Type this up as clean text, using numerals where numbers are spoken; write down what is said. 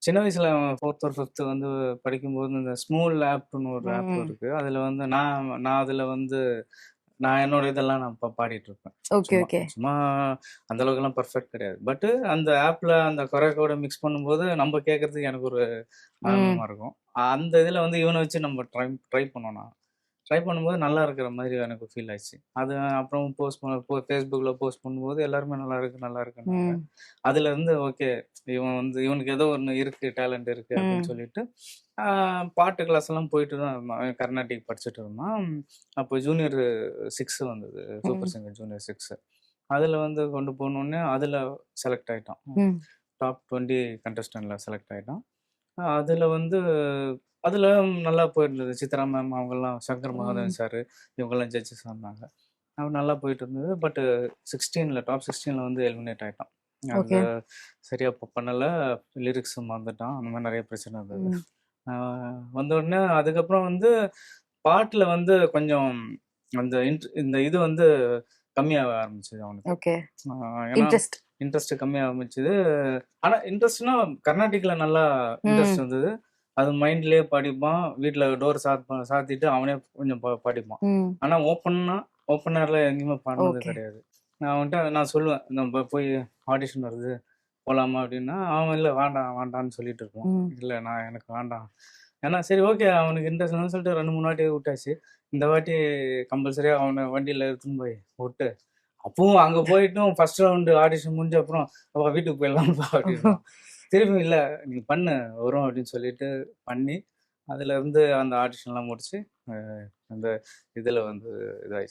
சின்ன வயசுல 4த் ஒரு 5த் வந்து படிக்கும்போது இந்த ஸ்மூல் ஆப்னு ஒரு ஆப் ம். இருக்கு. அதுல வந்து நான் அதுல வந்து நான் என்னோட இதெல்லாம் நான் பாடிட்டு இருப்பேன். ஓகே, சும்மா ஓகே. சும்மா அந்த அளவுக்குலாம் பெர்ஃபெக்ட் கிடையாது. பட் அந்த ஆப்ல அந்த கொரேக்கோட மிக்ஸ் பண்ணும்போது நம்ம கேட்கறதுக்கு எனக்கு ஒரு ம். ஆனந்தமா இருக்கும். அந்த இதுல வந்து இவன வச்சு நம்ம ட்ரை பண்ணோம் நான். ட்ரை பண்ணும்போது நல்லா இருக்கிற மாதிரி எனக்கு ஃபீல் ஆச்சு. அது அப்புறம் Facebookல போஸ்ட் பண்ணும்போது எல்லாருமே நல்லா இருக்கு, நல்லா இருக்குன்னாங்க. ம். அதுலருந்து ஓகே இவன் வந்து இவனுக்கு ஏதோ ஒண்ணு இருக்கு, டேலண்ட் இருக்கு அப்படின்னு ம். சொல்லிட்டு, ஆ பாட்டு கிளாஸ் எல்லாம் போயிட்டு தான் இருந்தான். அவன் கர்நாடிக் படிச்சுட்டு இருந்தான். அப்போ ஜூனியர் 6 வந்தது. சூப்பர் ம். Singer junior 6. அதுல வந்து கொண்டு போனோனே அதுல செலக்ட் ஆயிட்டான். ம். டாப் 20 கண்டஸ்டன்ட்ல செலக்ட் ஆயிட்டான். அதுல வந்து அதுல நல்லா போயிருந்தது. சித்ரா மேம் அவங்கலாம், சங்கர் ம். மகாதேவன் சார் இவங்கலாம் ஜட்ஜஸா இருந்தாங்க. அவன் நல்லா போயிட்டு இருந்தது. பட் 16ல டாப் 16ல வந்து எலிமினேட் ஆயிட்டான். அது ஓகே. சரியா பண்ணல. லிரிக்ஸ் மறந்துட்டான். அந்த மாதிரி நிறைய பிரச்சனை இருந்தது. ம். வந்த உடனே அதுக்கப்புறம் வந்து பாட்டுல வந்து கொஞ்சம் அந்த இந்த இது வந்து கம்மியாக ஆரம்பிச்சது அவனுக்கு. ஓகே. ஏன்னா இன்ட்ரெஸ்ட். இன்ட்ரெஸ்ட் கம்மியாக ஆரம்பிச்சது. ஆனா இன்ட்ரெஸ்ட்னா கர்நாடிக்ல நல்லா இன்ட்ரெஸ்ட் ம். இருந்தது. அது மைண்ட்லயே படிப்பான். வீட்ல டோர் சாத்திட்டு அவனே கொஞ்சம் படிப்பான். ம். ஆனா ஓப்பன் ஏர்ல எங்கேயுமே பாடுனது ஓகே. கிடையாது. நான் அவன்ட்ட நான் சொல்லுவேன், "நம்ம போய் ஆடிஷன் வருது போலாமா?" அப்படின்னா, அவன் இல்ல வேண்டாம் வேண்டாம்னு சொல்லிட்டு இருப்பான். ம். இல்ல எனக்கு வேண்டாம். ஏன்னா சரி ஓகே அவனுக்கு இன்ட்ரெஸ்ட் இல்லன்னு சொல்லிட்டு 2, 3 வாட்டி விட்டாச்சு. இந்த வாட்டி கம்பல்சரியா அவன வண்டியில எடுத்துன்னு போய் விட்டு, அப்பவும் அங்க போயிட்டும் ஃபர்ஸ்ட் ரவுண்ட் ஆடிஷன் முடிஞ்ச அப்புறம், "அப்பா வீட்டுக்கு போயிடலாம்ப்பா" அப்படின்றான். திரும்பி "இல்ல நீ பண்ணு வரும்" அப்படின்னு சொல்லிட்டு பண்ணி, அதுலருந்து அந்த ஆடிஷன்லாம் முடிச்சு, அ அந்த இதுல வந்து இதாயிடுச்சு.